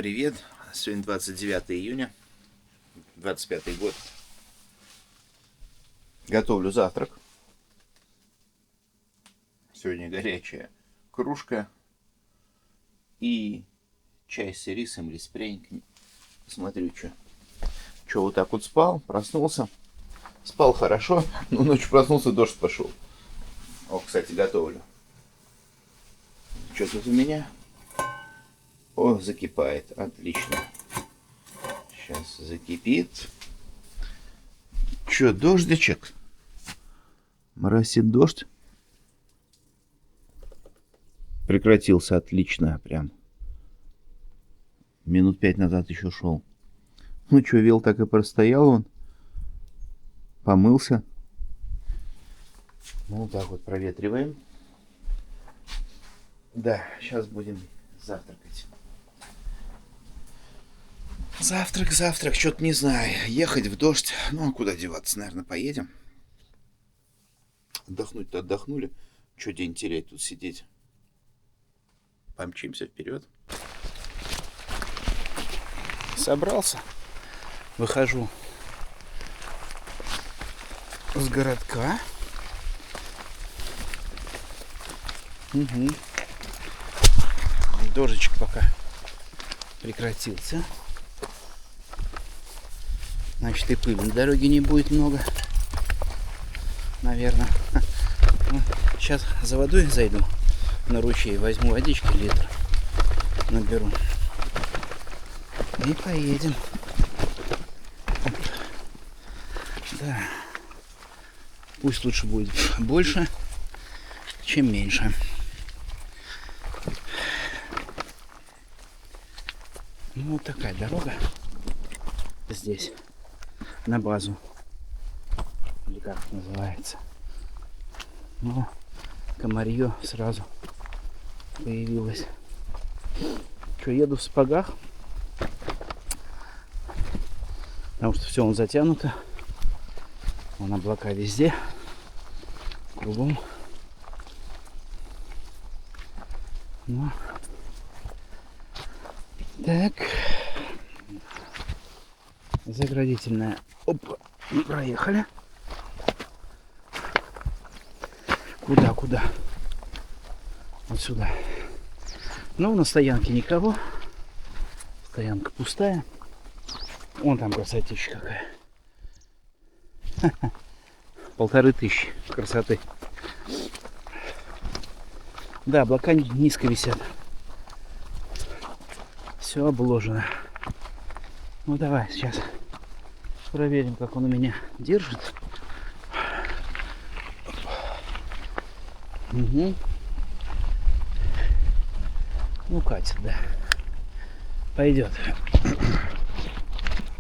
Привет! Сегодня 29 июня, 25 год. Готовлю завтрак. Сегодня горячая кружка и чай с ирисом или с пряниками. Смотрю, что вот так вот спал, проснулся. Спал хорошо, но ночью проснулся, дождь пошел. О, кстати, готовлю. Что тут у меня? О, закипает. Отлично. Сейчас закипит. Че, дождичек? Моросит дождь. Прекратился отлично прям. Минут 5 назад еще шел. Ну что, вел так и простоял он. Помылся. Ну вот так вот проветриваем. Да, сейчас будем завтракать. Завтрак, что-то не знаю. Ехать в дождь. Ну, а куда деваться? Наверное, поедем. Отдохнуть-то отдохнули. Что день терять тут сидеть? Помчимся вперед. Собрался. Выхожу с городка. Угу. Дождичек пока прекратился. Значит, и пыли на дороге не будет много. Наверное. Сейчас за водой зайду на ручей. Возьму водички литр. Наберу. И поедем. Да. Пусть лучше будет больше, чем меньше. Ну, вот такая дорога здесь. На базу. Или как это называется. Ну, комарье сразу появилось. Что, еду в сапогах. Потому что все он затянуто. Вон облака везде. Кругом. Ну. Так. Заградительная. Оп, проехали. Куда? Вот сюда. Ну, на стоянке никого. Стоянка пустая. Вон там красотища какая. 1500 красоты. Да, облака низко висят. Все обложено. Ну давай, сейчас проверим, как он у меня держит. Угу. Ну, катит, да. Пойдет.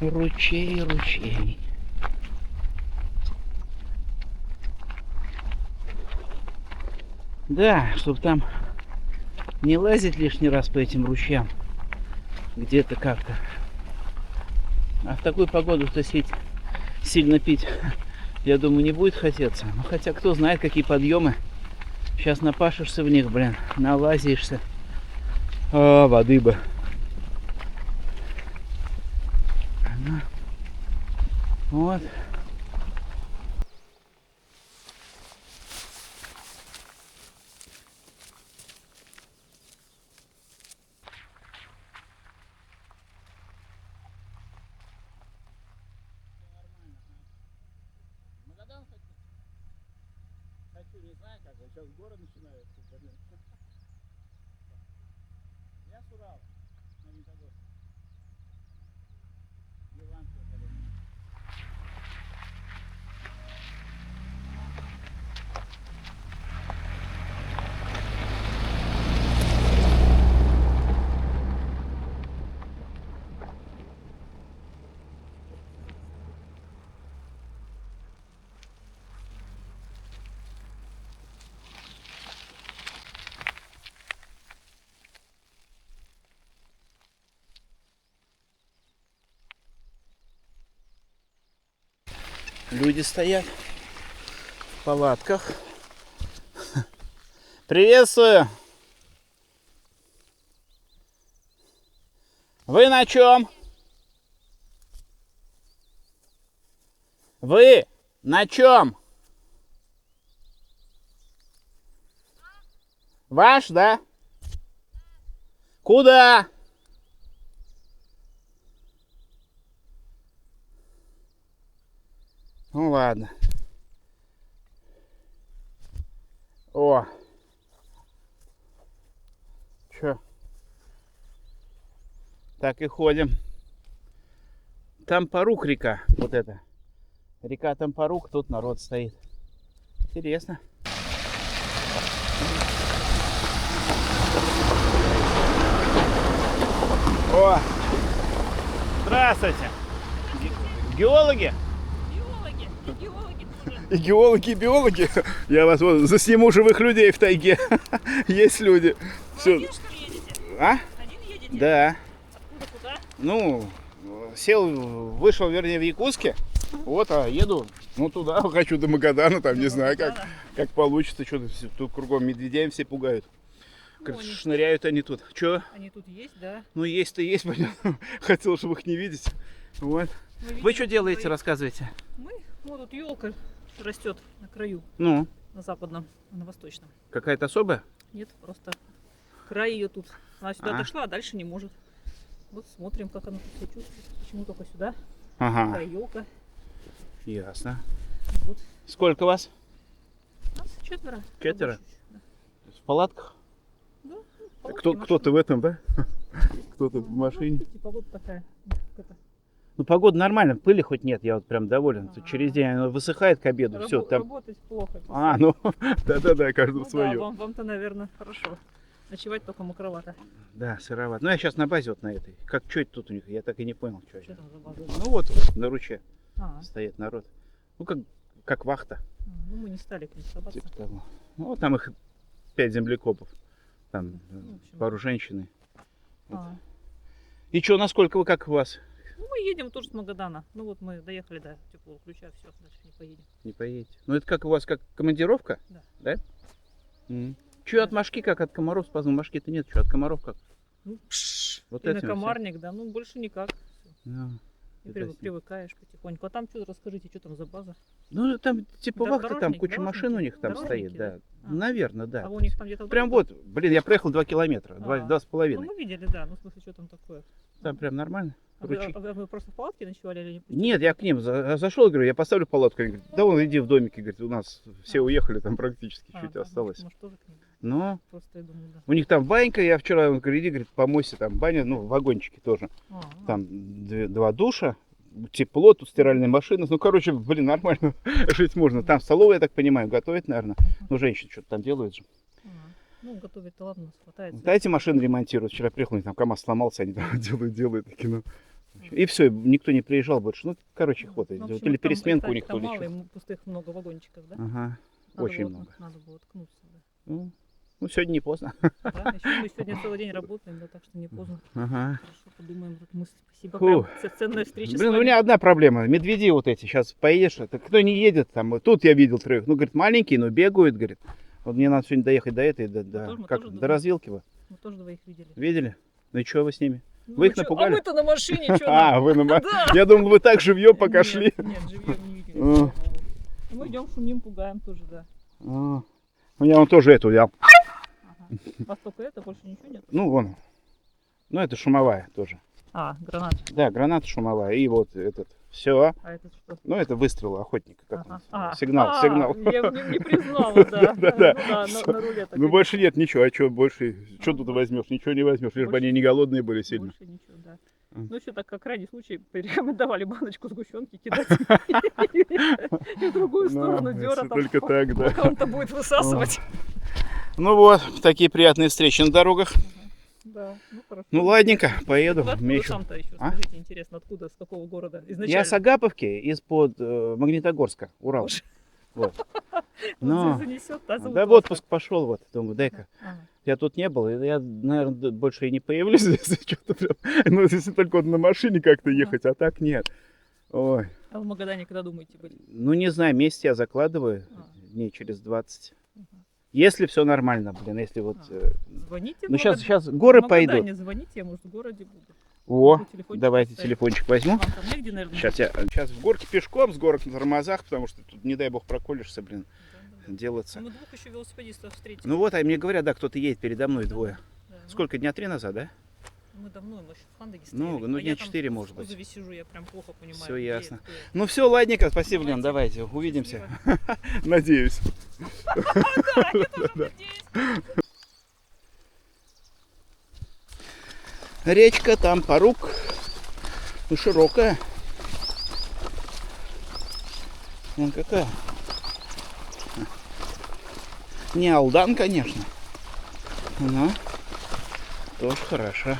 Ручей. Да, чтобы там не лазить лишний раз по этим ручьям. Где-то как-то. А в такую погоду-то сильно пить, я думаю, не будет хотеться. Ну, хотя, кто знает, какие подъемы. Сейчас напашешься в них, блин, налазишься. А, воды бы. Ну, вот. Не знаю, как сейчас город начинается. Я с Урала, Магнитогорск. Ливанская дорога. Люди стоят в палатках. Приветствую! Вы на чем? Вы на чем? Ваш, да? Куда? Ну ладно. О. Чё? Так и ходим. Тампарук река. Вот это. Река Тампарук. Тут народ стоит. Интересно. О! Здравствуйте! Геологи? И геологи, и биологи. Я вас вот засниму живых людей в тайге. Есть люди. Все. Один, что ли, едете? А? Один едете? Да. Откуда, куда? Ну, вышел, вернее, в Якутске. Вот, а еду, ну, туда, хочу до Магадана, там, не знаю, как получится. Что-то тут кругом медведями все пугают. Говорят, они- шныряют они тут. Че? Они тут есть, да? Ну, есть-то есть, понятно. Хотел, чтобы их не видеть. Вот. Вы что делаете, рассказывайте? Мы, вот тут елка растет на краю, Ну, на западном, на восточном. какая-то особая? Нет, просто край ее тут. Она сюда А. дошла, а дальше не может. Вот смотрим, как она тут себя чувствует. Почему только сюда? Ага, Такая елка. ясно. Вот. Сколько вас? Нас четверо. Четверо? Побольше. Да. В палатках? Да, ну, палатки, Кто-то в этом, да? Кто-то в машины. машине. Ну, типа вот такая. Как это, Ну, погода нормальная, пыли хоть нет, я вот прям доволен. Тут через день оно высыхает к обеду, все, там... Работать плохо. А, ну, Да-да-да, каждому Ну да, свое. вам-то, наверное, хорошо. Ночевать только мокровато. да, сыроват. Ну, я сейчас на базе вот на этой. Что это тут у них? Я так и не понял, что Что это. там за база? Ну, вот, на ручье А, стоит народ. Ну, как вахта, ну мы не стали к ним собаться. типа того. Ну, вот там их 5 землекопов. Там в общем. пару женщин. А. И что, насколько вы, как у вас? Ну мы едем тоже с Магадана. Ну вот мы доехали до теплого ключа, все, дальше не поедем. Не поедете? Ну, это как у вас, как командировка? Да. Да? Че от Машки, как от комаров спазм? Машки-то нет, что от комаров как? Ну, Вот и на этим всем? комарник, да, ну больше никак. Ну, И это с ним. привыкаешь потихоньку. А там что, расскажите, что там за база? Ну, там типа Да, вахта, там дорожники, куча машин у них там дорожники, стоит, да. А. Наверное, да. А у них там где-то... Прям вот, блин, я проехал 2 километра, А. 2,5. Ну мы видели, да, ну в смысле, что там такое? Там прям нормально. А Ручей. вы просто в палатке ночевали или не? Нет, я к ним зашел, говорю, я поставлю палатку. Они говорят, да вон иди в домике, говорит, у нас все уехали, там практически чуть да, осталось. Может, тоже к ним? Но Просто я думаю, да. у них там банька, я вчера, он говорит, иди, говорит, помойся, там баня, ну, вагончики тоже. А, Там 2 душа, тепло, тут стиральная машина. Ну, короче, блин, нормально жить можно. Там столовая, я так понимаю, готовят, наверное. Ну, женщины что-то там делают же. Ну, готовить-то ладно, нас хватает. Да, эти машины ремонтируют. Вчера приехал, у них там КамАЗ сломался, они там делают такие, ну. И все, никто не приезжал больше. Ну, короче, ход. Ну, в То общем, ли там, пересменку у кстати, них, то там ли мало, что. им пустых много вагончиков, да? Ага, Надо очень было- много. Надо было ткнуться, да. Ну, сегодня не поздно. Да, еще мы сегодня целый день работаем, да, так что не поздно. Ага. Хорошо, подумаем. Вот мы спасибо. Фу. Прям ценная встреча с Блин, у вами. меня одна проблема. Медведи вот эти. Сейчас поедешь, это кто не едет там. Вот тут я видел 3. Ну, говорит, маленькие, но бегают, говорит. Вот мне надо сегодня доехать до этой, мы как, тоже до развилки. Вот. Мы тоже двоих видели. Видели? Ну и что вы с ними? Ну, Вы их чё, напугали? А мы-то на машине, что А, вы на ма- Да. Я думал, вы так живьем пока Нет, шли. Нет, живьем не видели. А. слава богу. Мы идем, шумим, пугаем тоже, да. А, у меня он тоже эту взял. Ага. У вас только это, больше ничего нет? Ну, вон. Ну, это шумовая тоже. А, гранат. Да, граната шумовая. И вот этот. Все. А это что? Ну, это выстрел охотника. Как Ага. он? Сигнал, сигнал. Я не признала, да. Да-да-да. Ну да, на руле так. Ну, больше нет ничего. А что больше? Что тут возьмешь? Ничего не возьмешь. Лишь бы Больше- они не голодные были сильно. Больше ничего, да. М. Ну, еще так, как крайний случай, порекомендовали баночку сгущенки кидать и в другую сторону Ну, дёра если там, только так, да. пока он-то будет высасывать. Ну вот, такие приятные встречи на дорогах. Да, ну хорошо. Ну ладненько, поеду. Вы Мне откуда еще... сам-то еще? А? Скажите, интересно, откуда, с какого города? Я Изначально. с Агаповки, из-под Магнитогорска, Урал. Боже. Вот. Вот Но... занесет, да, зовут Да в вас отпуск пошел, вот. Думаю, дай-ка. так? Ага. Я тут не был, и я, наверное, больше и не появлюсь здесь. Что-то прям... Ну, если только вот на машине как-то Ага. ехать, а так нет. Ой. А в Магадане когда думаете быть? Ну, не знаю, месяц я закладываю, А. дней через 20. Ага. Если все нормально, блин, если вот... А. Звоните Ну, в сейчас Магад- горы в пойдут. Магадане звоните, я, может, в городе буду. О, Телефончик давайте поставить. телефончик возьму. Вам там негде, наверное? Сейчас в горке пешком, с горок на тормозах, потому что тут, не дай бог, проколешься, блин, Да. делаться. Мы двух еще велосипедистов встретили. Ну вот, а мне говорят, да, кто-то едет передо мной, двое. Да, ну, Сколько, дня 3 назад, да? Мы давно, мы еще в Хандеге Ну, стояли. ну, А дня я там 4, в может быть. кузове сижу, я прям плохо понимаю. Всё где ясно. это, кто это. Ну все, ладненько, спасибо, Лен, давайте, увидимся. Надеюсь. Речка там Порук, ну, широкая. Вон какая. Не Алдан, конечно, но тоже хороша.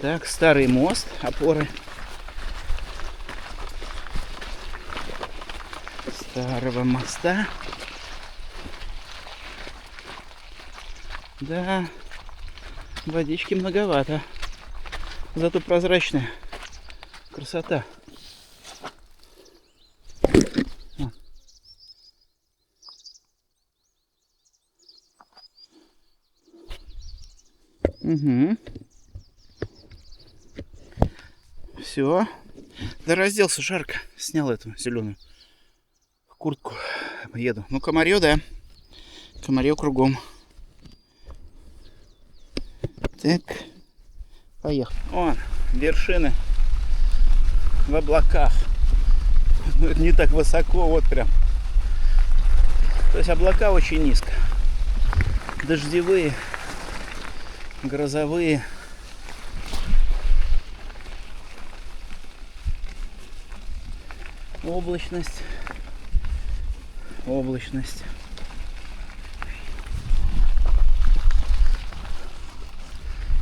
Так, старый мост, опоры старого моста. Да, водички многовато, зато прозрачная красота. Угу. Все. Да разделся, жарко. Снял эту зеленую куртку. Еду. Ну, комарё, да. Комарё кругом. Так. Поехали. Вон, вершины в облаках. Ну, это не так высоко, вот прям. То есть облака очень низко. Дождевые, грозовые. Облачность. Облачность.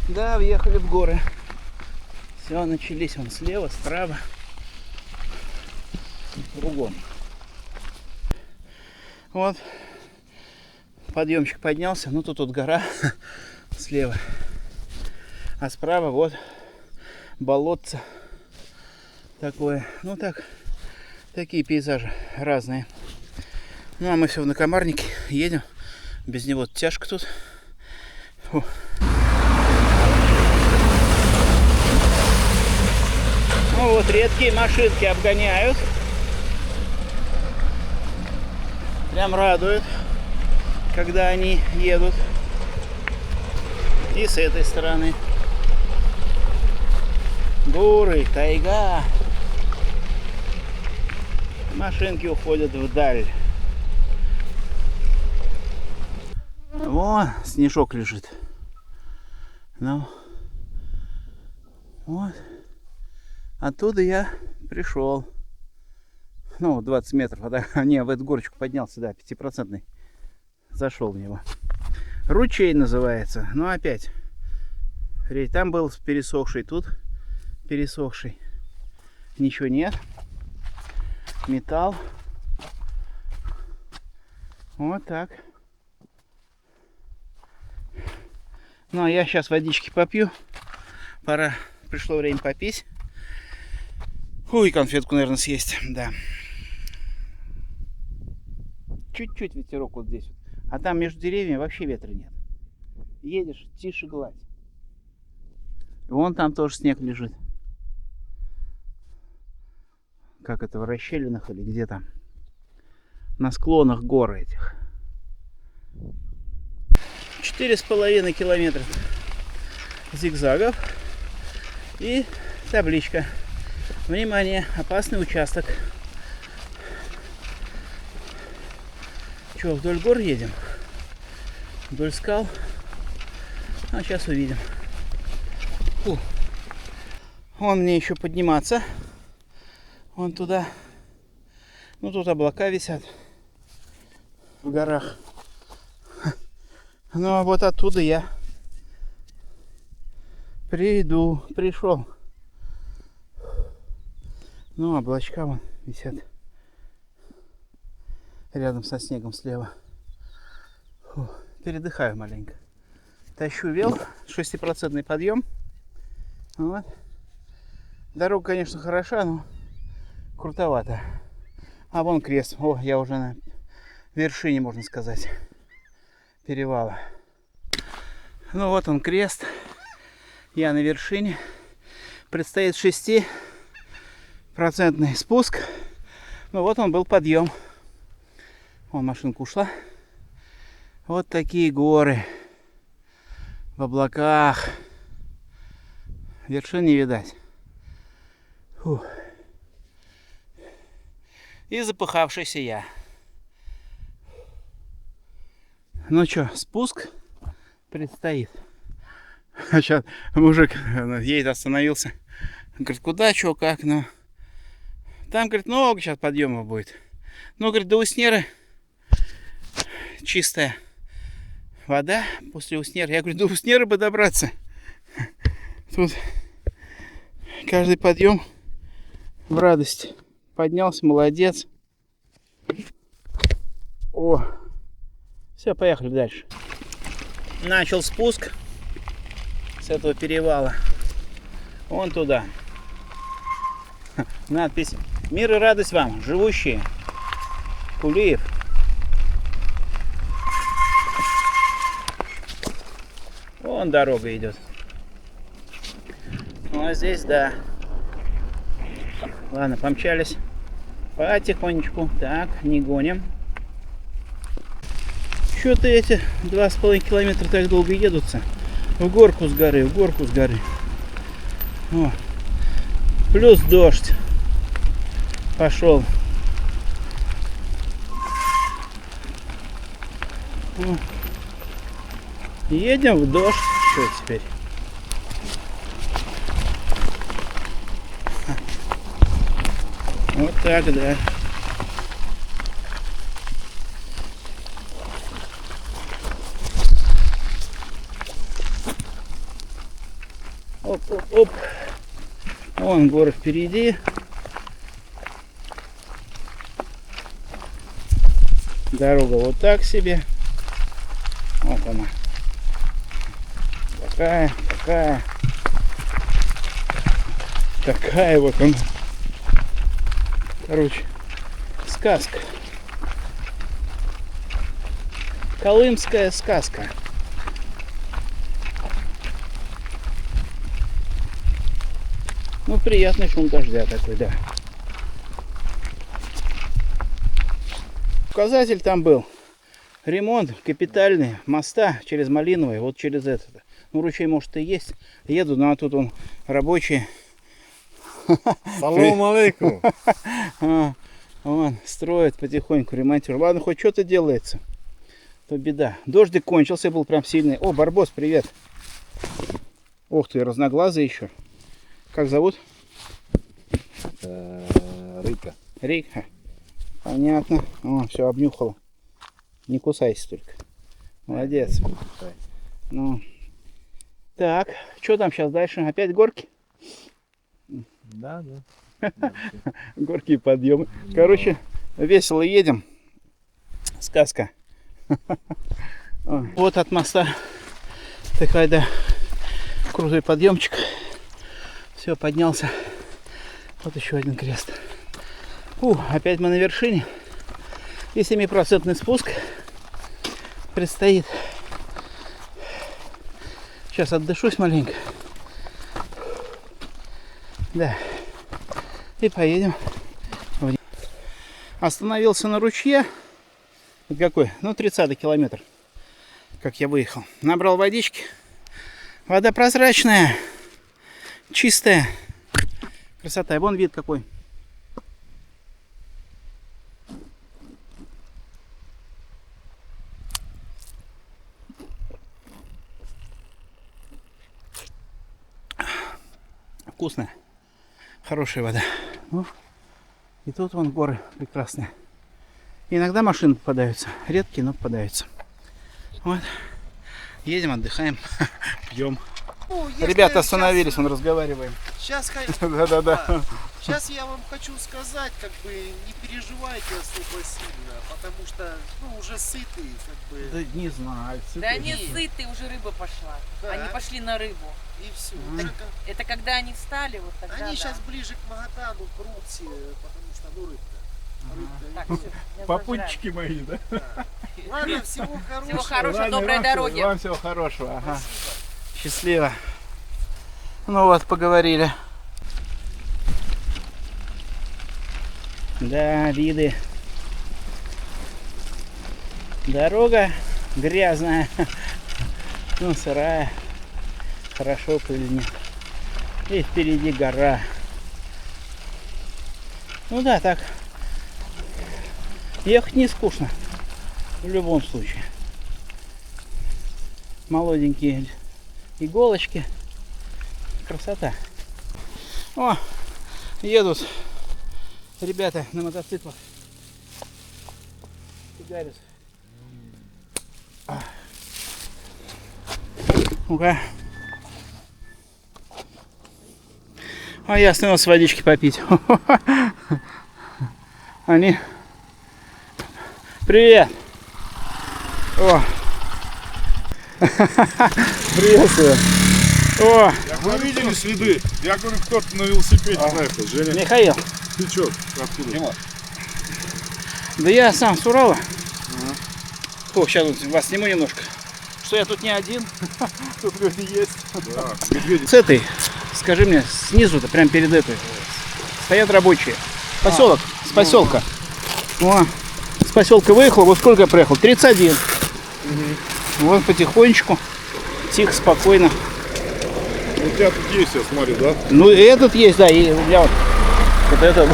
Да, въехали в горы. Все, начались вон слева, справа. Кругом. Вот. Подъемчик поднялся. Ну тут гора слева. А справа вот болотце такое. Ну так, такие пейзажи разные. Ну а мы все в Накомарнике едем. Без него тяжко тут. Фу. Ну вот редкие машинки обгоняют. Прям радует, когда они едут. И с этой стороны. Горы, тайга. Машинки уходят вдаль. Вон снежок лежит. Ну. Вот. Оттуда я пришел. Ну, 20 метров. Не, в эту горочку поднялся, да, 5%. Зашел в него. Ручей называется. Ну, опять. Там был пересохший, тут пересохший. Ничего нет. Металл. Вот так. Ну, а я сейчас водички попью. Пора. Пришло время попить. Ой, конфетку, наверное, съесть. Да. Чуть-чуть ветерок вот здесь. А там между деревьями вообще ветра нет. Едешь, тише гладь. Вон там тоже снег лежит. Как это, в расщелинах или где там? На склонах гор этих. 4,5 километра зигзагов. И табличка. Внимание, опасный участок. Что, вдоль гор едем? Вдоль скал? А сейчас увидим. Фу. Вон мне еще подниматься. Вон туда. Ну тут облака висят. В горах. Ну а вот оттуда я пришел. Ну, облачка вон висят рядом со снегом слева. Фу, передыхаю маленько. Тащу вел, 6% подъем. Вот. Дорога, конечно, хороша, но крутовато. А вон крест. О, я уже на вершине, можно сказать, перевала. Ну вот он крест. Я на вершине. Предстоит 6% спуск. Ну вот он был подъем. Вон машинка ушла. Вот такие горы. В облаках. Вершин не видать. Фух. И запыхавшийся я. Ну что, спуск предстоит. Сейчас мужик едет, остановился. Он говорит, куда, что, как, ну. Там, говорит, много сейчас подъемов будет. Ну, говорит, до Уснеры чистая вода после Уснеры. Я говорю, до Уснеры бы добраться. Тут каждый подъем в радость. Поднялся, молодец. О, все, поехали дальше. Начал спуск с этого перевала. Вон туда. Надпись «Мир и радость вам, живущие». Кулиев. Вон дорога идет. Ну а здесь, да. Ладно, помчались. Потихонечку. Так, не гоним. Что-то эти 2,5 километра так долго едутся. В горку с горы, в горку с горы. О. Плюс дождь. Пошел. О. Едем в дождь. Что теперь? Вот так, да. Оп, оп, оп. Вон горы впереди. Дорога вот так себе. Вот она. Такая, такая. Такая вот она. Короче, сказка. Колымская сказка. Ну, приятный шум дождя такой, да. Указатель там был. Ремонт капитальный моста через Малиновый, вот через этот. Ну, ручей, может, и есть. Еду, ну, а тут он рабочий. Салам алейкум. Вон, строят потихоньку, ремонтируют. Ладно, хоть что-то делается. То беда. Дождик кончился, был прям сильный. О, Барбос, привет. Ух ты, разноглазый еще. Как зовут? Рыка. Рейка. Понятно. О, все, обнюхал. Не кусайся только. Молодец. Ну. Так, что там сейчас дальше? Опять горки? Да, да. Горки и подъемы. Короче, весело едем. Сказка. Вот от моста такая, да, крутой подъемчик. Все, поднялся. Вот еще один крест. Опять мы на вершине. И 7% спуск предстоит. Сейчас отдышусь маленько. Да. И поедем. Остановился на ручье. Вот какой? Ну, 30-й километр. Как я выехал. Набрал водички. Вода прозрачная. Чистая. Красота. И вон вид какой. Вкусная. Хорошая вода. Ну, и тут вон горы прекрасные. Иногда машины попадаются. Редкие, но попадаются. Вот. Едем, отдыхаем, пьем. Ребята остановились, он разговариваем. Сейчас, Да-да-да. сейчас я вам хочу сказать, как бы не переживайте особо сильно, потому что уже сытые, как бы. Да не знаю. Да они сыты, уже рыба пошла. Да. Они пошли на рыбу. И все. Это когда они встали, вот тогда. Они да. сейчас ближе к Магатану прутся, потому что рыбка. Так, всё, я Попутчики мои, да? Ладно, всего хорошего. Всего хорошего, доброй дороги. Вам всего хорошего. Ага. Спасибо. Счастливо. Ну вот, поговорили. Да, виды. Дорога грязная, ну сырая, хорошо пыльня. И впереди гора. Ну да, так ехать не скучно в любом случае. Молоденькие иголочки. Красота. О, едут ребята на мотоциклах. Фигарят. Ну-ка. А я остановился водички попить. Они... Привет! О! Приветствую! О! Вы видели следы? Я говорю, кто-то на велосипеде проехал. Женя, Михаил! ты чё? Откуда? Да я сам с Урала. О, сейчас вот вас сниму немножко. Что я тут не один. Тут люди есть. Да, медведи. С этой, скажи мне, снизу-то, прям перед этой, стоят рабочие. Поселок, с поселка. О, с поселка выехал, вот сколько я проехал? 31. Вот потихонечку, тихо, спокойно. У тебя тут есть, я смотрю, да? Ну и этот есть, да, и я вот этот.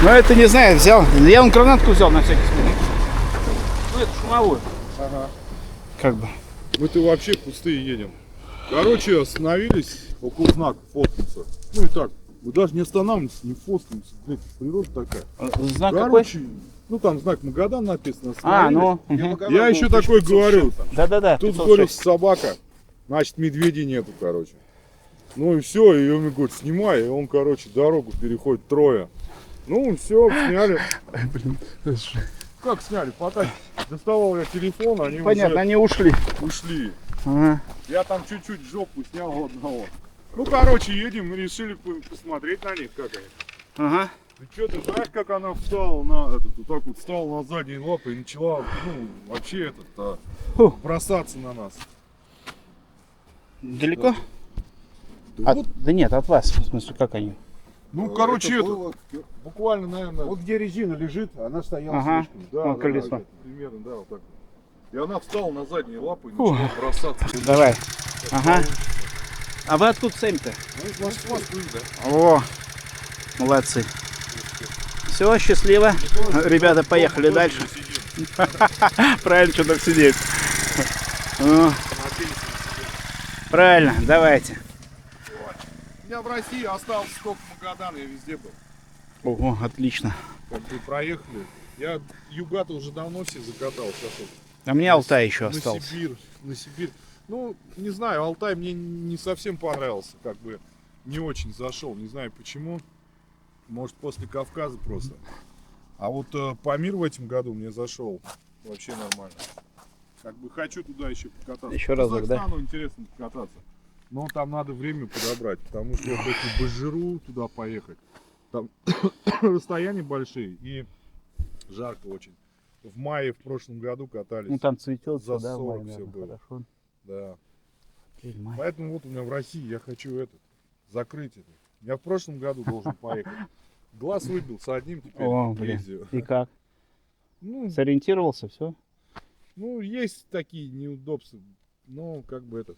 Ну это не знаю, взял. Я вон гранатку взял на всякий случай. Ну это шумовую. Как бы. Мы-то вообще пустые едем. Короче, остановились около знака фоткаться. Ну и так, мы даже не останавливаемся, не фоткаемся. Блин, природа такая. Знак Короче, ну там знак Магадан написано. какой? А, ну. Я еще такой говорю. Да-да-да. Тут, говорю, собака. Значит, медведей нету, короче. Ну и все, и он мне говорит, снимай. И он, короче, дорогу переходит трое. Ну, все, сняли. Как сняли? Пока доставал я телефон, они Понятно, уже они ушли. ушли. Ага. Я там чуть-чуть жопу снял у одного. Ну, короче, едем, решили посмотреть на них, как они. Ага. Ты что, ты знаешь, как она встала на этот, вот так вот встала на задние лапы и начала, ну, вообще бросаться на нас. Далеко? Да, Да нет, от вас. В смысле, как они? ну, короче, это, буквально, наверное, Вот где резина лежит, она стояла Ага. слишком. да, вон да, колесо. да, примерно, да, вот так. И она встала на задние лапы и начала бросаться. Давай. Ага. А вы откуда сами-то? Ну, из Москвы, да. О, молодцы. Все, счастливо. Ребята, поехали Дома дальше. тоже не сидим. Правильно, что так сидеть. О, правильно, давайте. У меня в России осталось сколько Магадан, я везде был. Ого, отлично. Как бы проехали. Я юга-то уже давно все закатал. Сейчас вот А мне Алтай еще на остался. Сибирь, на Сибирь. Ну, не знаю, Алтай мне не совсем понравился, как бы не очень зашел, не знаю почему. Может, после Кавказа просто. А вот Памир в этом году мне зашел вообще нормально. Как бы хочу туда еще покататься. Еще разок, да? Казахстану интересно покататься. Но там надо время подобрать, потому что вот эти Божиру туда поехать. Там расстояния большие и жарко очень. В мае в прошлом году катались. Ну там цветет, За да, 40 май, всё наверное, было. хорошо. Да. Апрель, май. Поэтому вот у меня в России я хочу закрыть это. Я в прошлом году должен поехать. Глаз выбил с одним, теперь О, блин. ездил. И как? Ну, Сориентировался, все? ну, есть такие неудобства. Но как бы это.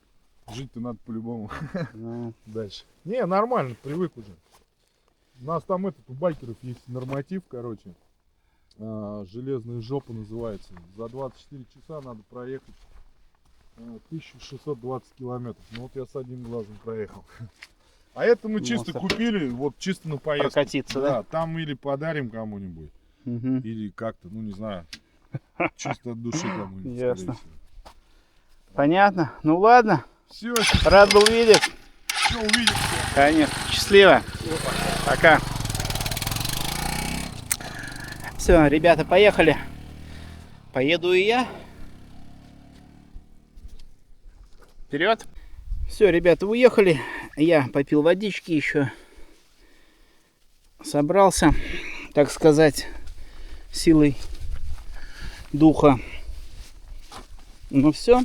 Жить-то надо по-любому дальше. Не, нормально, привык уже. У нас там у байкеров есть норматив, короче. Железная жопа называется. За 24 часа надо проехать 1620 километров. Ну вот я с одним глазом проехал. А это мы чисто Монстр. купили, вот чисто на поездку. Прокатиться, да? Там или подарим кому-нибудь, Угу. или как-то, ну не знаю. Чисто от души кому-нибудь. Ясно. Понятно. Ну ладно. Все, Рад был видеть. все увидимся. Конечно. Счастливо. Пока. Все, ребята, поехали. Поеду и я. Вперед. Все, ребята, уехали. Я попил водички еще. Собрался, так сказать, силой духа. Ну все.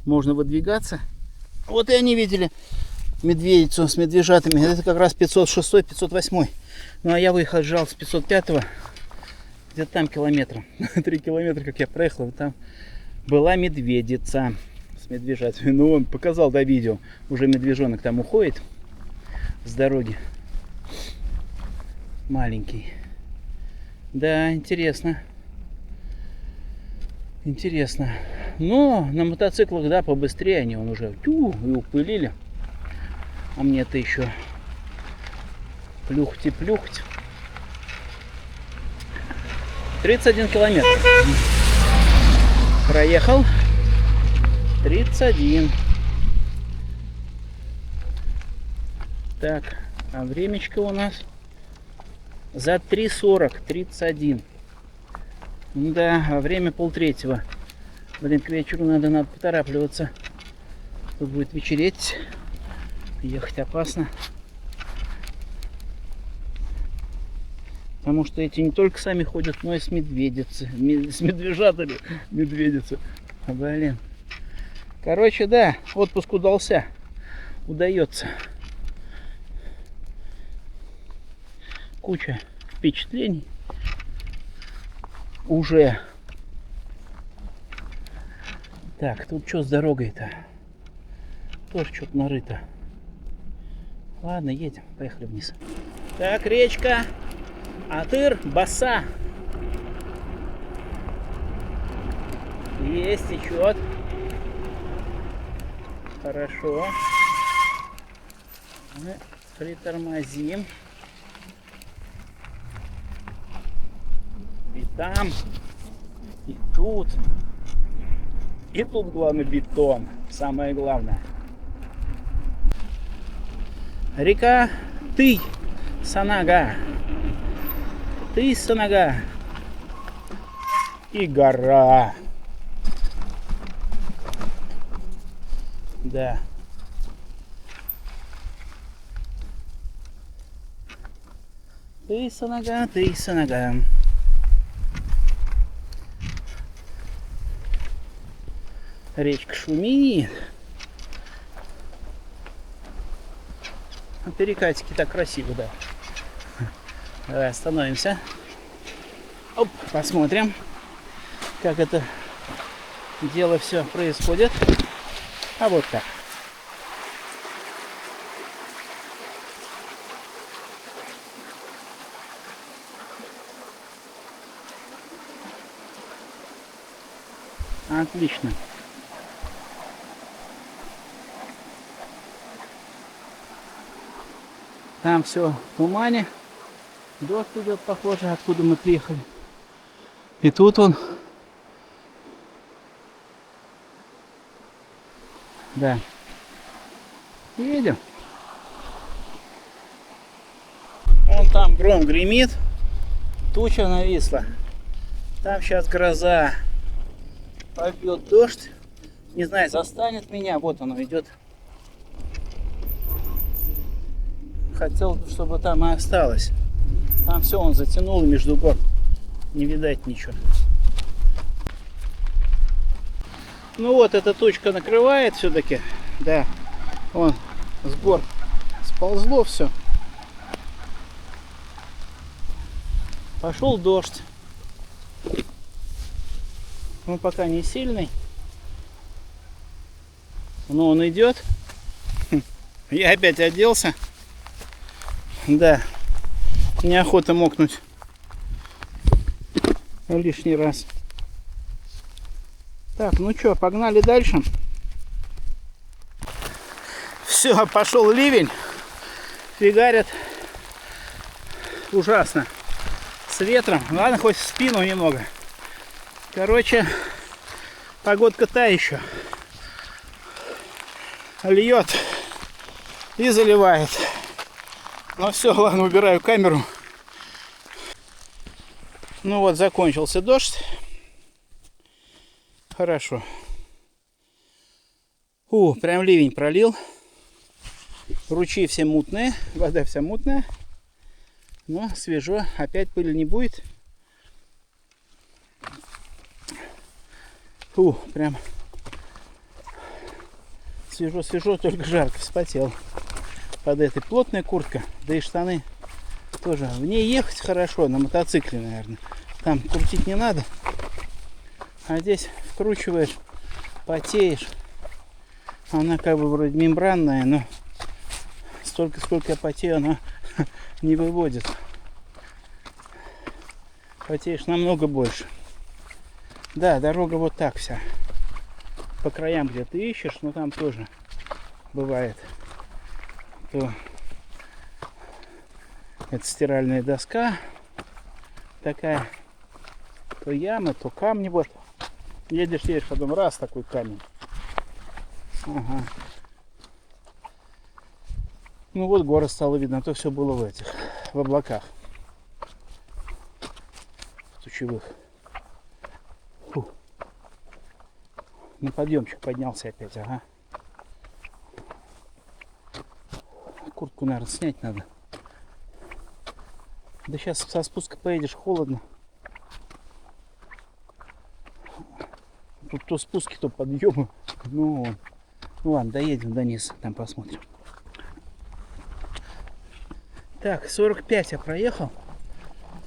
можно выдвигаться. Вот и они видели медведицу с медвежатами. Это как раз 506, 508. Ну а я выехал, жал с 505-го. Где-то там километра. 3 километра, как я проехал. Там была медведица с медвежатами. Ну он показал, да, видео. Уже медвежонок там уходит с дороги. Маленький. Да, интересно. Интересно. Но на мотоциклах, да, побыстрее они он уже и упылили. А мне-то еще плюхть и плюхть. 31 километр. Проехал. 31. Так, а времечко у нас за 3:40, 31. Да, а время 2:30. Блин, к вечеру надо поторапливаться. Тут будет вечереть. Ехать опасно. Потому что эти не только сами ходят, но и с медведицы. С медвежатами. Медведицы. Блин. Короче, да, отпуск удался. Удается. Куча впечатлений. Уже. Так, тут что с дорогой-то? Тоже что-то нарыто. Ладно, едем. Поехали вниз. Так, речка. Атыр, Баса. Есть, течет. Хорошо. Мы притормозим. И там, и тут. И тут главный бетон. Самое главное. Река Ты, Санага. Ты, Санага. И гора. Да. Ты, Санага, ты, Санага. Речка шумит. Перекатики так красиво, да. Давай остановимся. Оп, посмотрим, как это дело все происходит. А вот так. Отлично. Там все в тумане. Дождь идет, похоже, откуда мы приехали. И тут он. Да. Едем. Вон там гром гремит. Туча нависла. Там сейчас гроза. Пойдет дождь. Не знаю, застанет меня. Вот оно идет. Хотел, чтобы там и осталось. Там все он затянул между гор. Не видать ничего. Ну вот, эта тучка накрывает все-таки. Да. Вон, с гор сползло все. Пошел дождь. Он пока не сильный. Но он идет. Я опять оделся. Да. Неохота мокнуть лишний раз. Так, ну что, погнали дальше. Все, пошел ливень. Фигарит. Ужасно. С ветром. Ладно, хоть в спину немного. Короче, погодка та еще. Льет и заливает. Ну все, ладно, убираю камеру. Ну вот, закончился дождь. Хорошо. Прям ливень пролил. Ручьи все мутные, вода вся мутная. Но свежо, опять пыли не будет. Прям Свежо-свежо, только жарко, вспотел. Под этой плотная куртка, да и штаны тоже. В ней ехать хорошо, на мотоцикле, наверное. Там крутить не надо. А здесь вкручиваешь, потеешь. Она как бы вроде мембранная, но столько, сколько я потею, она не выводит. Потеешь намного больше. Да, дорога вот так вся. По краям где ты ищешь, но там тоже бывает. То это стиральная доска такая, то ямы, то камни. Вот едешь, потом раз такой камень. Ага. Ну вот город стало видно, а то все было в этих, в облаках, в тучевых. Фу. На подъемчик поднялся опять, ага. Куртку, наверное, снять надо. Да сейчас со спуска поедешь, холодно. Тут то спуски, то подъемы. Ну ладно, доедем до низа, там посмотрим. Так, 45 я проехал.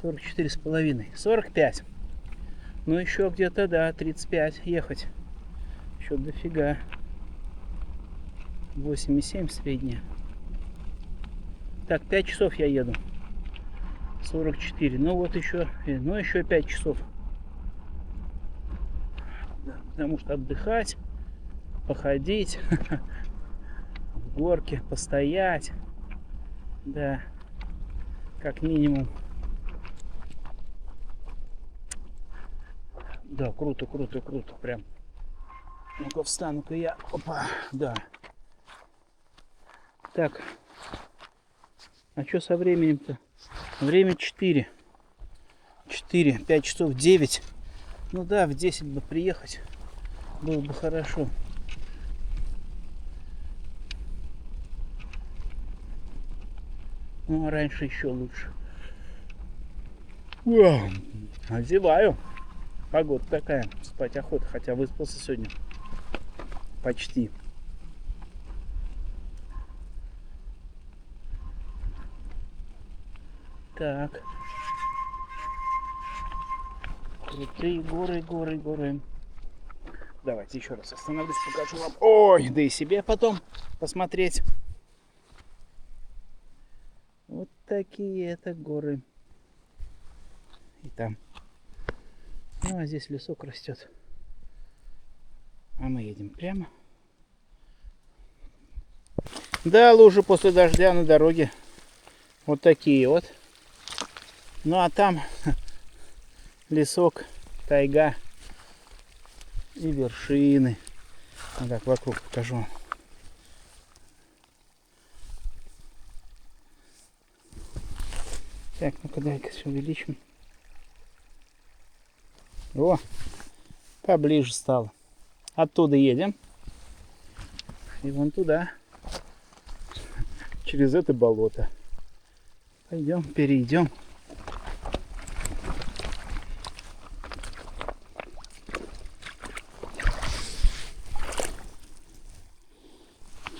44,5. 45. Ну еще где-то, да, 35 ехать. Еще дофига. 8,7 средняя. Так, 5 часов я еду. 44. Ну вот еще, ну еще 5 часов. Потому что отдыхать, походить, в горке, постоять. Да, как минимум. Да, круто, круто, круто, прям. Ну-ка встану-ка я. Опа, да. Так. А что со временем-то? Время 4. 5 часов 9. Ну да, в 10 бы приехать. Было бы хорошо. Ну, а раньше еще лучше. Озеваю. Погода такая. Спать охота. Хотя выспался сегодня. Почти. Так. Крутые горы. Давайте еще раз остановлюсь, покажу вам. Ой, да и себе потом посмотреть. Вот такие это горы. И там. Ну, а здесь лесок растет. А мы едем прямо. Да, лужи после дождя на дороге. Вот такие вот. Ну, а там лесок, тайга и вершины. Вот так вокруг покажу. Так, ну-ка дай-ка все увеличим. О, поближе стало. Оттуда едем. И вон туда. Через это болото. Пойдем, перейдем.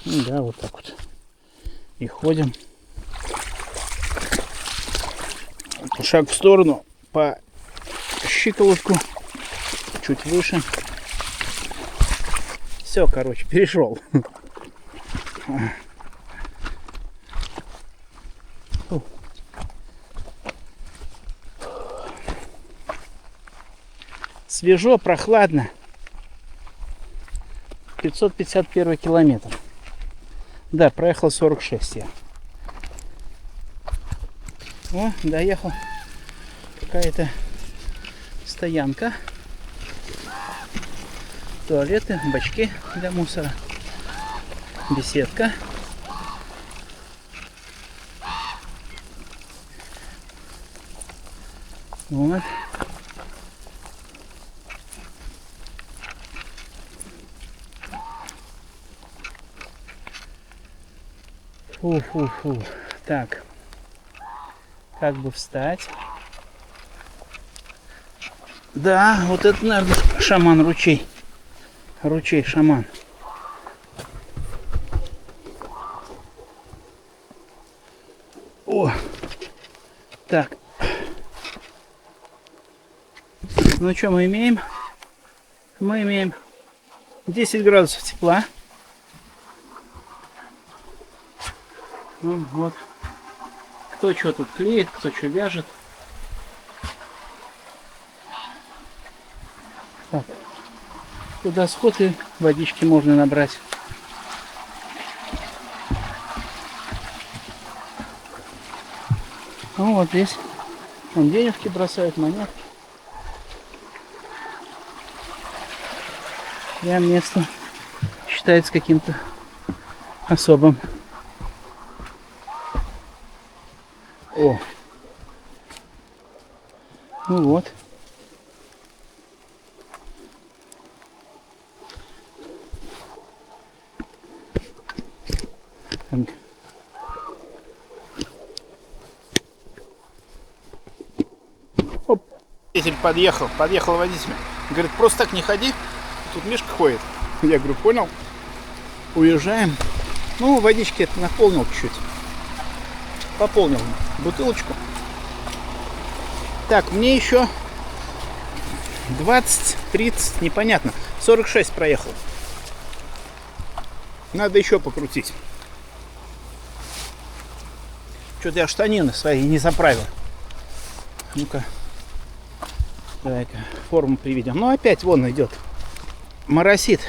Да, вот так вот. И ходим. Шаг в сторону, по щиколотку, чуть выше. Все, короче, перешел. Свежо, прохладно. 551 километр. Да, проехал 46 я. О, доехал. Какая-то стоянка. Туалеты, бачки для мусора. Беседка. Вот. Фу-фу-фу. Так. Как бы встать? Да, вот это, наверное, шаман ручей. Ручей шаман. Ну что мы имеем? Мы имеем 10 градусов тепла. Ну, вот. Кто что тут клеит, кто что вяжет. Так. Туда сход и водички можно набрать. Ну вот здесь вон денежки бросают, монетки. Прям место считается каким-то особым. О! Ну вот. Так. Оп. Водитель подъехал водитель. Говорит, просто так не ходи, тут Мишка ходит. Я говорю, понял. Уезжаем. Ну, водички это наполнил чуть-чуть. Пополнил бутылочку. Так, мне еще 20, 30, непонятно. 46 проехал. Надо еще покрутить. Что-то я штанины свои не заправил. Ну-ка. Давай-ка форму приведем. Ну опять вон идет. Моросит.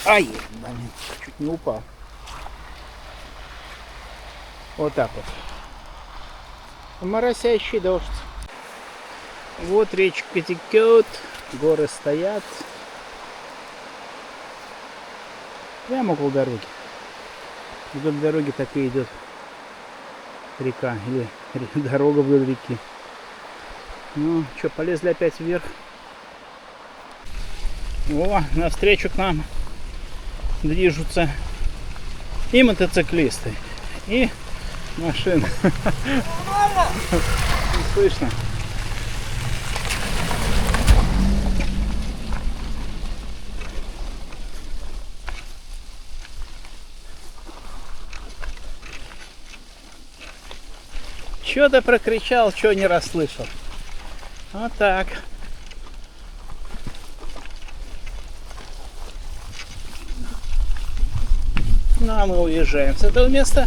Ай, блин, чуть не упал. Вот так вот. Моросящий дождь. Вот речка текет, горы стоят. Прямо около дороги. Вдоль дороги так и идет река, или дорога вдоль реки. Ну, что, полезли опять вверх. О, навстречу к нам движутся и мотоциклисты, и машины. Слышно. Что-то прокричал, что не расслышал. Вот так. Ну, а мы уезжаем с этого места.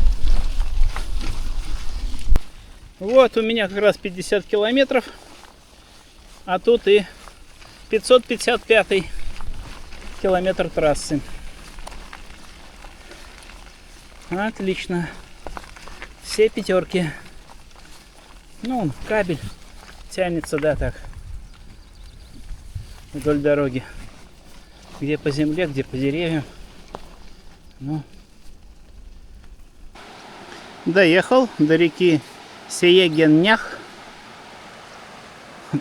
Вот у меня как раз 50 километров. А тут и 555 километр трассы. Отлично. Все пятерки. Ну, кабель тянется, да, так. Вдоль дороги. Где по земле, где по деревьям. Ну. Доехал до реки Сеегеннях.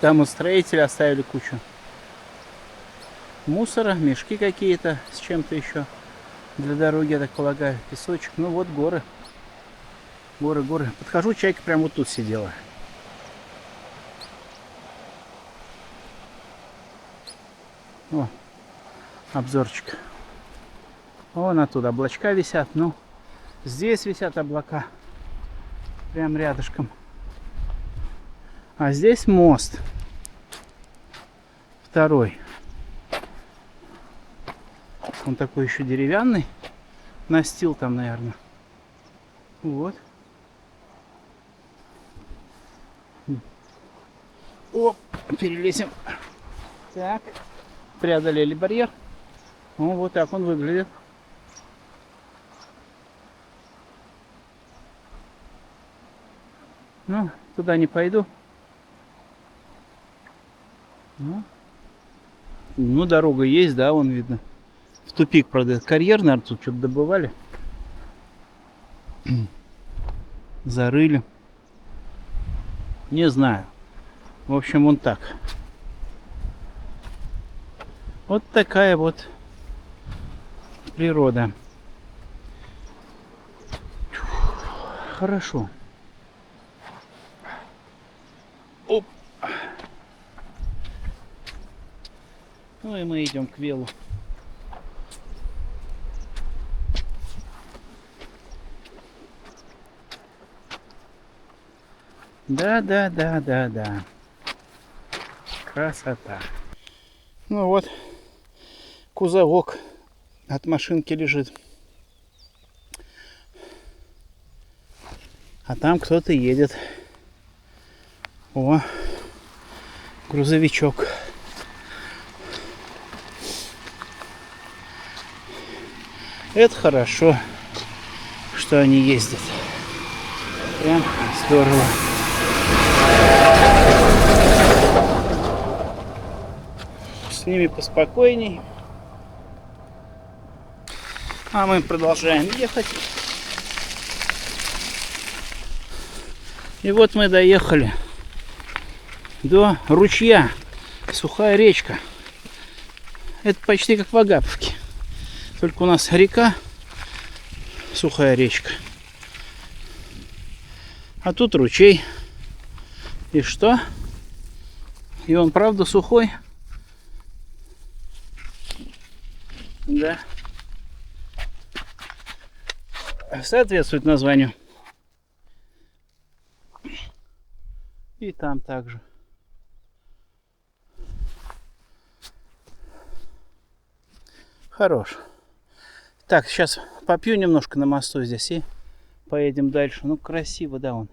Там у строителя оставили кучу мусора, мешки какие-то с чем-то еще для дороги, я так полагаю, песочек. Ну вот горы. Горы. Подхожу, чайка прямо вот тут сидела. О, обзорчик. Вон оттуда облачка висят. Ну, здесь висят облака. Прям рядышком. А здесь мост. Второй. Он такой еще деревянный. Настил там, наверное. Вот. Оп, перелезем. Так. Преодолели барьер. Ну, вот так он выглядит. Ну, туда не пойду. Ну, дорога есть, да, вон видно. В тупик, правда, этот карьер, наверное, тут что-то добывали. Зарыли. Не знаю. В общем, вон так. Вот такая вот природа. Хорошо. Оп. Ну и мы идем к велу. Да. Красота. Ну вот, кузовок от машинки лежит. А там кто-то едет. О, грузовичок. Это хорошо, что они ездят. Прям здорово. С ними поспокойней. А мы продолжаем ехать. И вот мы доехали до ручья. Сухая речка. Это почти как в Агаповке. Только у нас река, сухая речка. А тут ручей. И что? И он правда сухой? Да. Соответствует названию. И там также. Хорош. Так, сейчас попью немножко на мосту здесь и поедем дальше. Ну, красиво, да, он.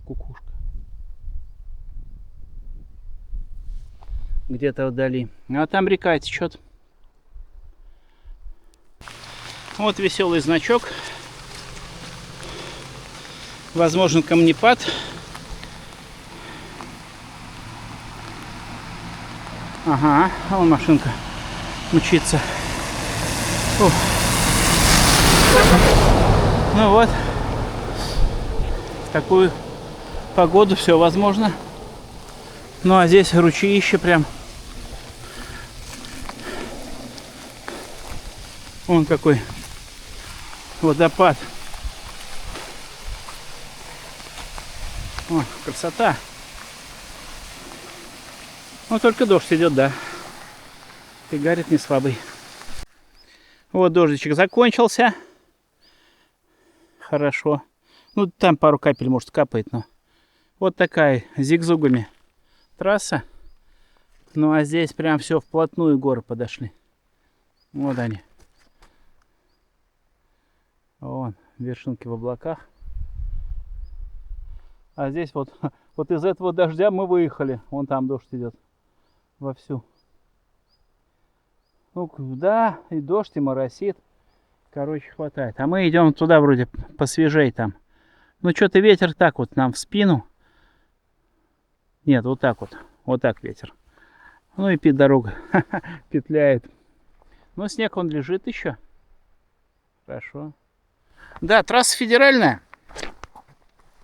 Кукушка. Где-то вдали. А там река течет. Вот веселый значок. Возможно, камнепад. Ага, а вон машинка мчится. Фу. Ну вот, в такую погоду все возможно. Ну а здесь ручиище прям. Вон какой водопад. О, красота. Ну, только дождь идет, да. Фигарит не слабый. Вот дождичек закончился. Хорошо. Ну, там пару капель, может, капает, но... Вот такая, зигзугами трасса. Ну, а здесь прям все вплотную горы подошли. Вот они. Вон, вершинки в облаках. А здесь вот из этого дождя мы выехали. Вон там дождь идет. Вовсю. Ну да, и дождь, и моросит. Короче, хватает. А мы идем туда вроде посвежей там. Ну что-то ветер так вот нам в спину. Нет, вот так вот. Вот так ветер. Ну и дорога петляет. Но снег он лежит еще. Хорошо. Да, трасса федеральная.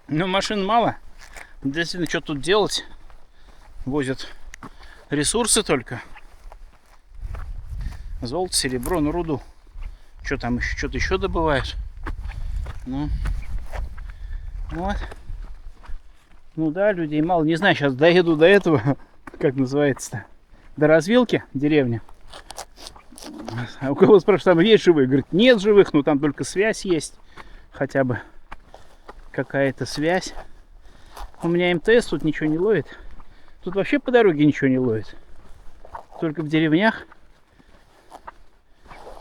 Но машин мало. Действительно, что тут делать? Возят ресурсы только. Золото, серебро, ну руду. Что там еще? Что-то еще добывают. Ну. Вот. Ну да, людей мало. Не знаю, сейчас доеду до этого. Как называется-то? До развилки деревни. А у кого спрашивают, там есть живые? Говорит, нет живых, но там только связь есть. Хотя бы какая-то связь. У меня МТС тут ничего не ловит. Тут вообще по дороге ничего не ловит. Только в деревнях.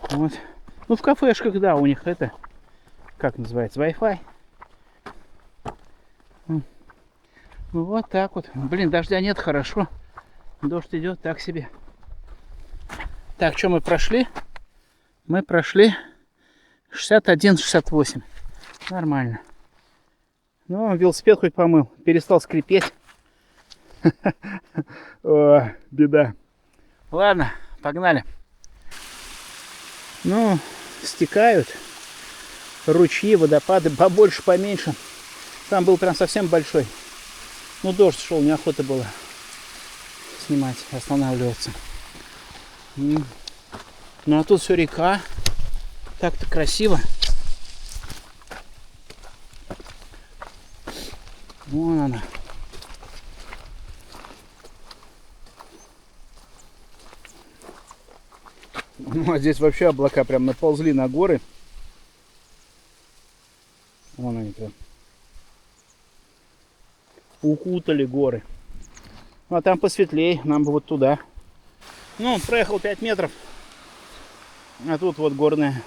Вот. Ну, в кафешках, да, у них это, как называется, Wi-Fi. Ну, вот так вот. Блин, дождя нет, хорошо. Дождь идет так себе. Так, что мы прошли? Мы прошли 61-68. Нормально. Ну, велосипед хоть помыл. Перестал скрипеть. О, беда. Ладно, погнали. Ну, стекают ручьи, водопады, побольше, поменьше. Там был прям совсем большой. Ну, дождь шел, неохота было снимать, останавливаться. Ну, а тут все река. Так-то красиво. Вон она. Ну, а здесь вообще облака прям наползли на горы. укутали горы. Ну, а там посветлее, нам бы вот туда. Ну, проехал 5 метров. А тут вот горная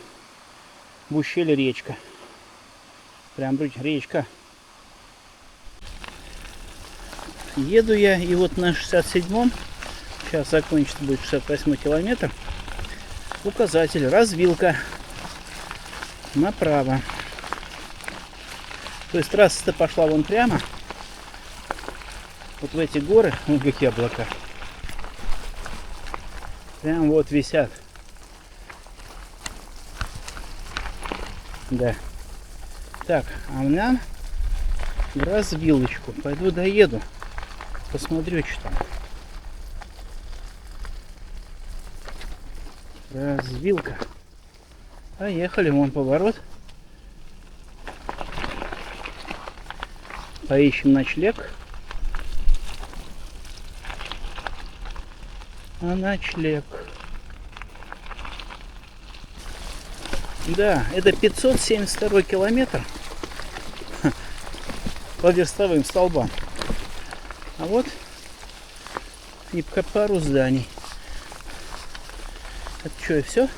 в ущелье речка. Прям речка. Еду я, и вот на 67-м, сейчас закончится, будет 68 километр, указатель, развилка направо. То есть трасса-то пошла вон прямо, вот в эти горы, вон какие облака, прям вот висят. Да. Так, а нам в развилочку. Пойду доеду. Посмотрю, что там. Развилка. Поехали, вон поворот. Поищем ночлег. А ночлег. Да, это 572 километр по верстовым столбам. А вот и пару зданий. Это что, и все?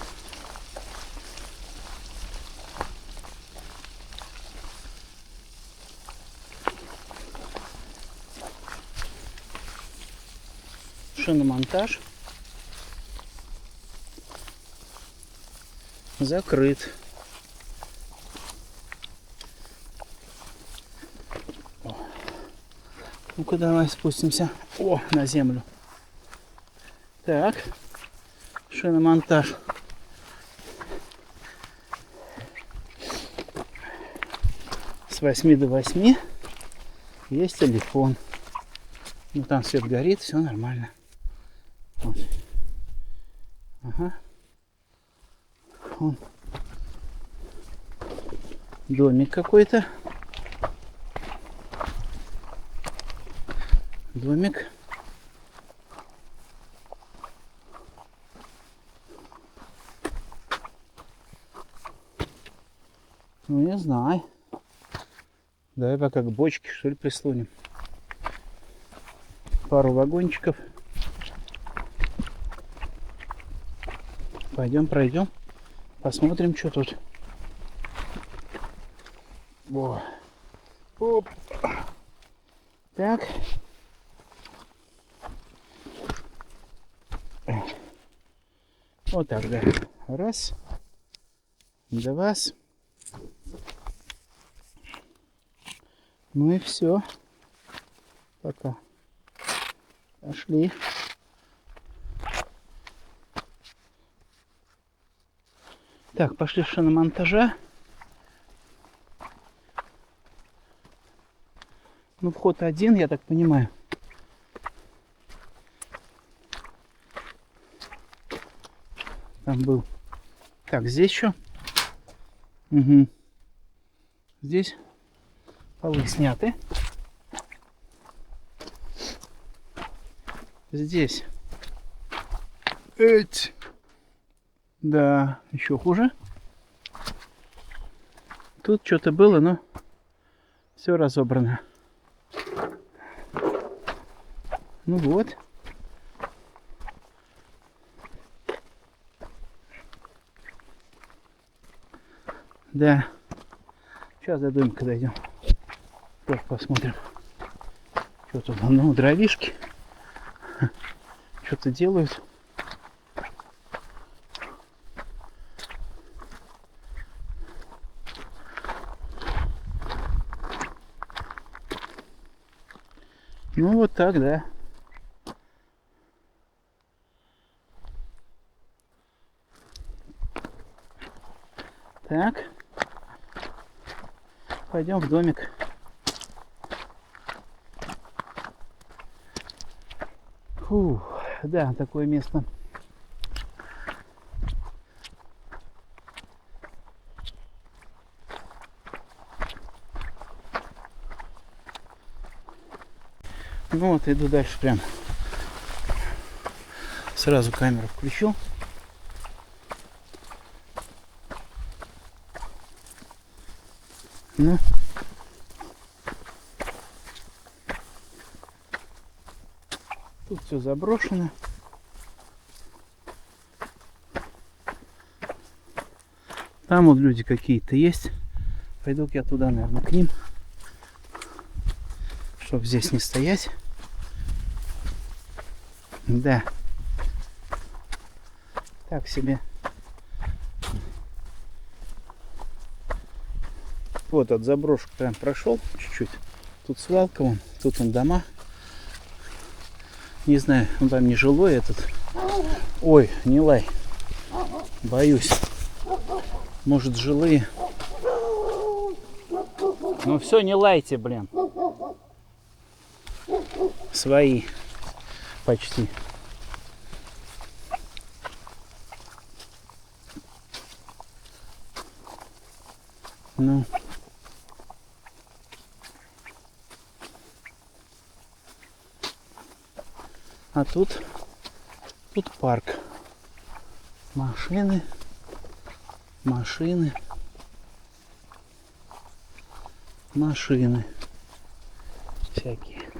Шиномонтаж закрыт. Ну-ка, давай спустимся. О, на землю. Так. Шиномонтаж. С 8 до 8 есть телефон. Ну, там свет горит, все нормально. Вот. Ага. Вон. Домик какой-то. Домик. Ну, не знаю. Давай пока к бочке, что ли, прислоним. Пару вагончиков. Пойдем, пройдем. Посмотрим, что тут. Во. Оп. Так. Вот так, да. Раз. Два. Ну и все. Пока. Пошли. Так, пошли в шиномонтажа. Ну, вход один, я так понимаю. Там был. Так, здесь еще. Угу. Здесь полы сняты. Здесь. Эть. Да, еще хуже. Тут что-то было, но все разобрано. Ну вот. Да. Сейчас до домика дойдем. Тоже посмотрим. Что тут? Ну, дровишки. Что-то делают. Ну вот так, да. Так. Пойдем в домик. Фух, да, такое место. Ну вот, иду дальше прям. Сразу камеру включу. Ну. Тут все заброшено. Там вот люди какие-то есть. Пойду-ка я туда, наверное, к ним. Чтоб здесь не стоять. Да. Так себе. Вот от заброшек прям прошел чуть-чуть. Тут свалка вон, тут вон дома. Не знаю, он там не жилой этот. Ой, не лай. Боюсь. Может, жилые. Ну все, не лайте, блин. Свои. Почти. Ну. А тут парк. Машины. Машины. Машины. Всякие.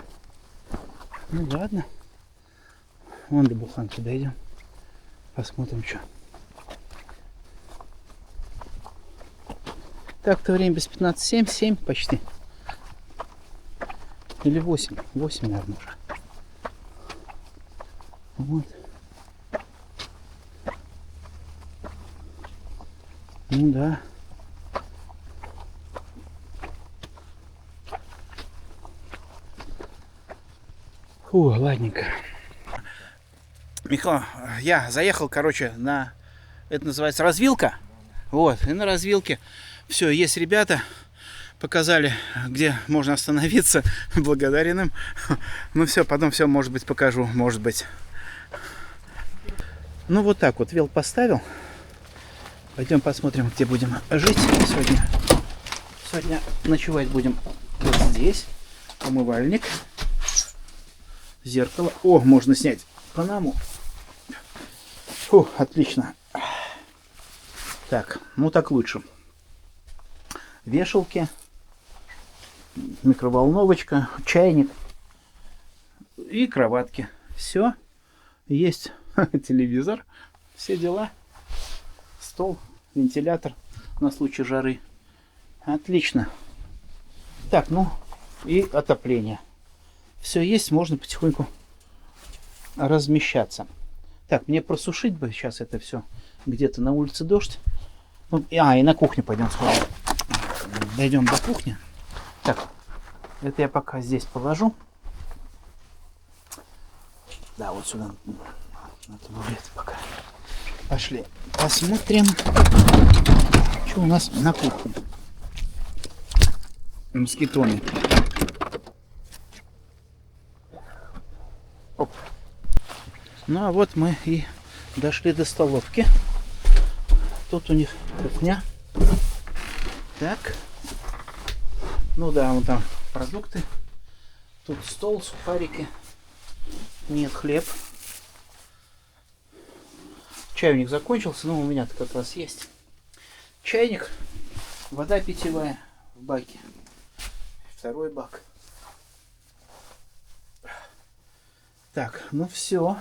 Ну ладно. Вон до буханки дойдем. Посмотрим, что. Так-то время без 15:07, 7 почти. Или 8. 8, наверное, уже. Вот. Ну да. Фу, ладненько. Михаил, я заехал, короче, на... Это называется развилка. Вот, и на развилке все, есть ребята. Показали, где можно остановиться. Благодарен им. Ну все, потом все, может быть, покажу, может быть. Ну вот так вот, вел поставил. Пойдем посмотрим, где будем жить сегодня. Сегодня ночевать будем вот здесь. Умывальник. Зеркало. О, можно снять панаму. Фу, отлично. Так, ну так лучше. Вешалки. Микроволновочка. Чайник. И кроватки. Все. Есть телевизор. Все дела. Стол. Вентилятор на случай жары. Отлично. Так, ну и отопление. Все есть, можно потихоньку размещаться. Так, мне просушить бы сейчас это все. Где-то на улице дождь. Ну, и на кухню пойдем сходим. Дойдем до кухни. Так, это я пока здесь положу. Да, вот сюда. На табурет пока. Пошли. Посмотрим, что у нас на кухне. Москитоны. Оп. Ну а вот мы и дошли до столовки. Тут у них кухня. Так. Ну да, вон там продукты. Тут стол, сухарики. Нет, хлеб. Чайник закончился, но у меня-то как раз есть. Чайник. Вода питьевая в баке. Второй бак. Так, ну все.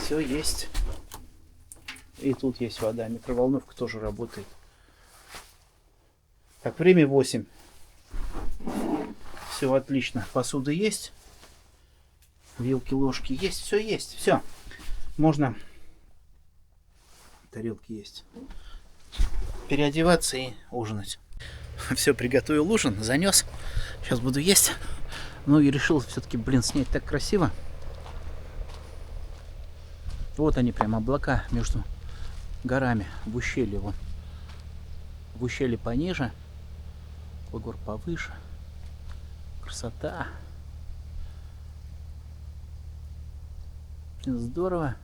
Все есть. И тут есть вода. Микроволновка тоже работает. Так, время 8. Все отлично. Посуда есть. Вилки, ложки есть. Все есть. Все. Можно. Тарелки есть. Переодеваться и ужинать. Все, приготовил ужин. Занес. Сейчас буду есть. Ну и решил все-таки, блин, снять так красиво. Вот они прям облака между горами в ущелье. Вон. В ущелье пониже. Гор повыше. Красота. Блин, здорово.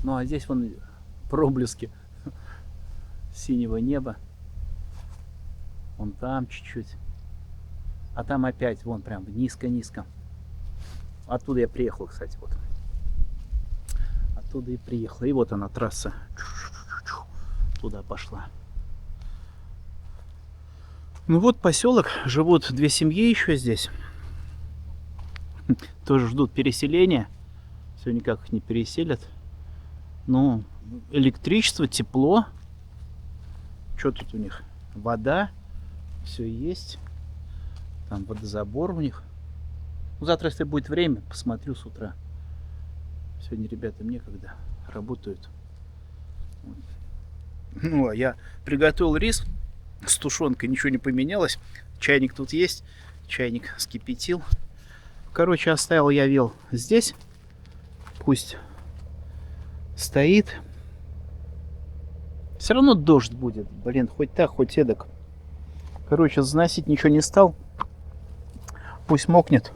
Ну а здесь вон проблески синего неба. Вон там чуть-чуть. А там опять вон прям низко-низко. Оттуда я приехал, кстати, вот. Оттуда и приехал. И вот она, трасса. Туда пошла. Ну вот поселок, живут две семьи еще здесь. Тоже ждут переселения. Все никак их не переселят. Ну, электричество, тепло. Что тут у них? Вода. Все есть. Там водозабор у них. Ну, завтра, если будет время, посмотрю с утра. Сегодня ребятам некогда. Работают. Вот. Ну, а я приготовил рис с тушенкой. Ничего не поменялось. Чайник тут есть. Чайник вскипятил. Короче, оставил я вил здесь. Пусть стоит. Все равно дождь будет. Блин, хоть так, хоть эдак. Короче, заносить ничего не стал. Пусть мокнет.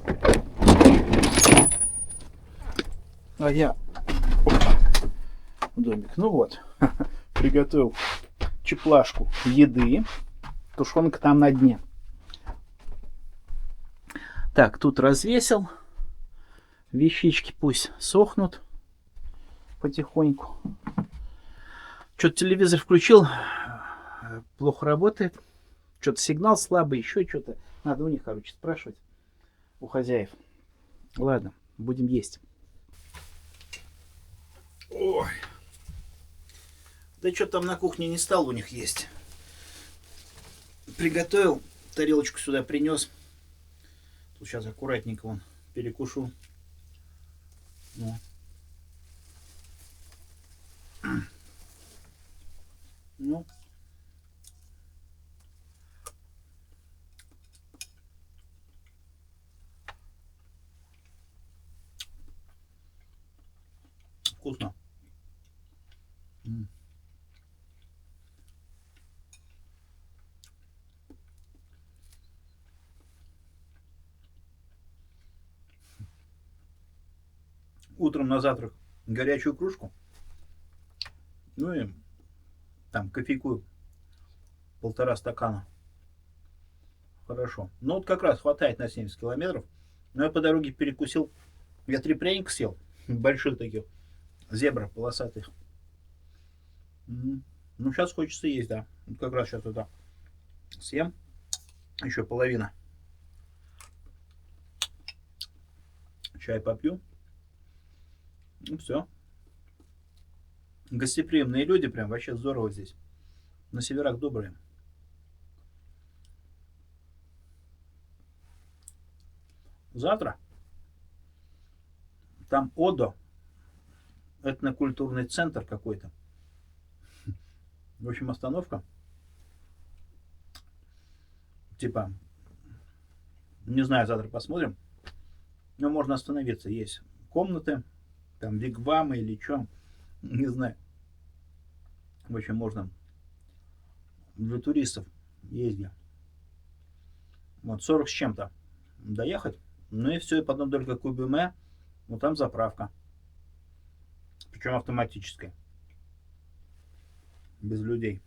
А я в домик. Ну вот. Приготовил чеплашку еды. Тушенка там на дне. Так, тут развесил. Вещички пусть сохнут потихоньку. Что-то телевизор включил. Плохо работает. Что-то сигнал слабый, еще что-то. Надо у них, короче, спрашивать. У хозяев. Ладно, будем есть. Ой. Да что там на кухне не стал у них есть. Приготовил, тарелочку сюда принес. Тут сейчас аккуратненько вон перекушу. Ну. Ну. Вкусно. Утром на завтрак горячую кружку. Ну и там кофейку 1,5 стакана. Хорошо. Ну вот как раз хватает на 70 километров. Но я по дороге перекусил. Я 3 пряника съел. Больших таких. Зебра полосатых. Ну сейчас хочется есть, да. Вот как раз сейчас туда съем. Еще половина. Чай попью. Ну все. Гостеприимные люди, прям вообще здорово здесь. На северах добрые. Завтра там ОДО, этнокультурный центр какой-то. В общем, остановка. Типа, не знаю, завтра посмотрим. Но можно остановиться. Есть комнаты, там вигвамы или что. Не знаю. В общем, можно для туристов ездить. Вот 40 с чем-то доехать. Ну и все, и потом только КБМ. Вот там заправка. Причем автоматическая. Без людей.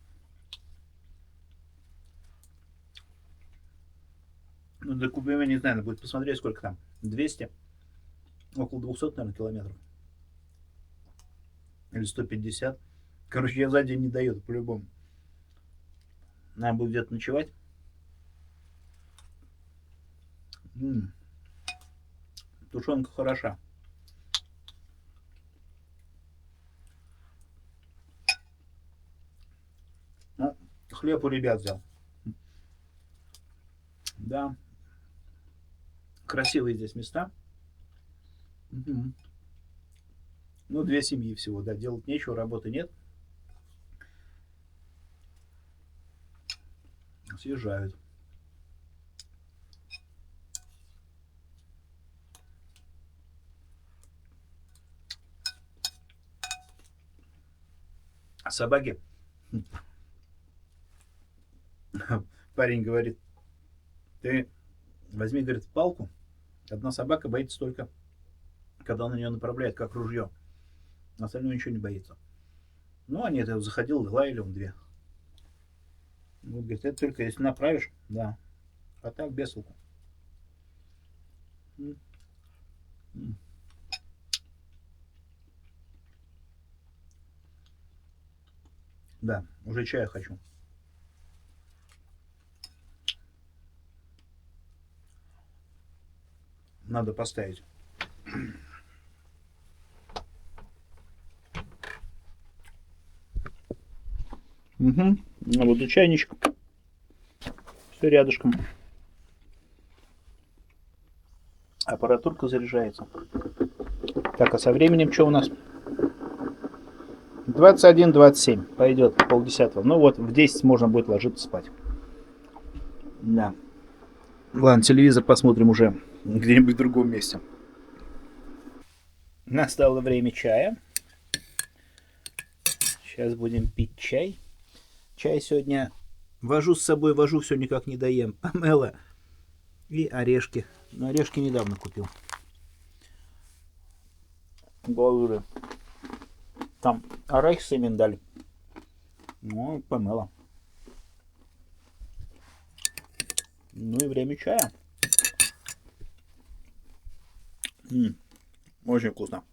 Ну, до КБМ не знаю, надо будет посмотреть, сколько там. 200. Около 200, наверное, километров. Или 150. Короче, я за день не дает, по-любому. Надо будет где-то ночевать. Тушенка хороша. Ну, хлеб у ребят взял. Да. Красивые здесь места. Ну, 2 семьи всего, да, делать нечего, работы нет. Съезжают. Собаки. Парень говорит, ты возьми, говорит, палку. Одна собака боится только, когда он на нее направляет, как ружье. Остальное ничего не боится. Ну, они это заходил, лаяли он 2. Вот, говорит, это только если направишь, да. А так без толку. Да, уже чая хочу. Надо поставить. Угу. А вот и чайничек. Все рядышком. Аппаратурка заряжается. Так, а со временем что у нас? 21:27. Пойдет полдесятого. Ну вот, в 10 можно будет ложиться спать. Да. Ладно, телевизор посмотрим уже где-нибудь в другом месте. Настало время чая. Сейчас будем пить чай. Чай сегодня вожу с собой, все никак не доем. Помело и орешки. Но орешки недавно купил. Голубы. Там арахис и миндаль. Ну, помело. Ну и время чая. Очень вкусно.